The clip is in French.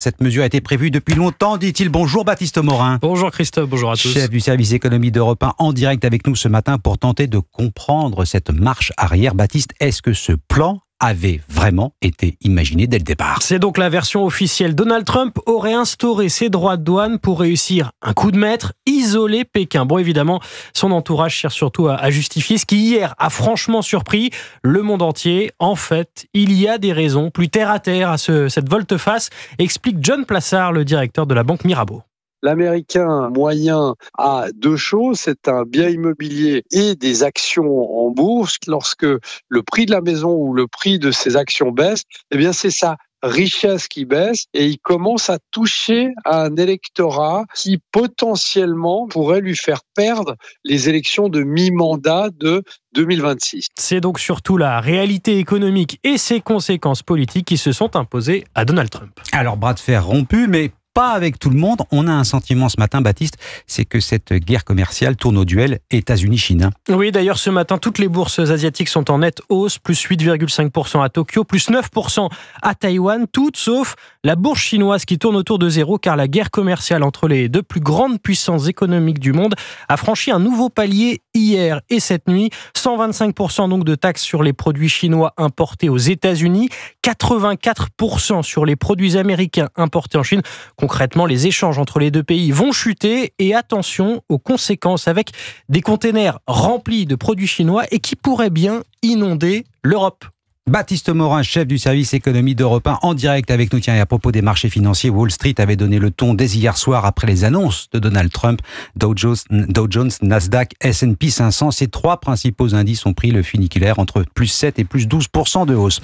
Cette mesure a été prévue depuis longtemps, dit-il. Bonjour Baptiste Morin. Bonjour Christophe, bonjour à tous. Chef du service économie d'Europe 1 en direct avec nous ce matin pour tenter de comprendre cette marche arrière. Baptiste, est-ce que ce plan avait vraiment été imaginé dès le départ? C'est donc la version officielle. Donald Trump aurait instauré ses droits de douane pour réussir un coup de maître, isoler Pékin. Bon, évidemment, son entourage cherche surtout à justifier ce qui hier a franchement surpris le monde entier. En fait, il y a des raisons plus terre à terre à cette volte-face, explique John Plassard, le directeur de la banque Mirabeau. L'Américain moyen a deux choses, c'est un bien immobilier et des actions en bourse. Lorsque le prix de la maison ou le prix de ses actions baisse, eh bien c'est sa richesse qui baisse et il commence à toucher à un électorat qui potentiellement pourrait lui faire perdre les élections de mi-mandat de 2026. C'est donc surtout la réalité économique et ses conséquences politiques qui se sont imposées à Donald Trump. Alors, bras de fer rompu, mais pas avec tout le monde. On a un sentiment ce matin, Baptiste, c'est que cette guerre commerciale tourne au duel États-Unis-Chine. Oui, d'ailleurs, ce matin, toutes les bourses asiatiques sont en nette hausse, plus 8,5% à Tokyo, plus 9% à Taïwan, toutes sauf la bourse chinoise qui tourne autour de zéro, car la guerre commerciale entre les deux plus grandes puissances économiques du monde a franchi un nouveau palier hier et cette nuit. 125% donc de taxes sur les produits chinois importés aux États-Unis, 84% sur les produits américains importés en Chine. Concrètement, les échanges entre les deux pays vont chuter et attention aux conséquences avec des containers remplis de produits chinois et qui pourraient bien inonder l'Europe. Baptiste Morin, chef du service économie d'Europe 1, en direct avec nous. Tiens, et à propos des marchés financiers, Wall Street avait donné le ton dès hier soir après les annonces de Donald Trump. Dow Jones, Nasdaq, S&P 500, ces trois principaux indices ont pris le funiculaire entre plus 7 et plus 12% de hausse.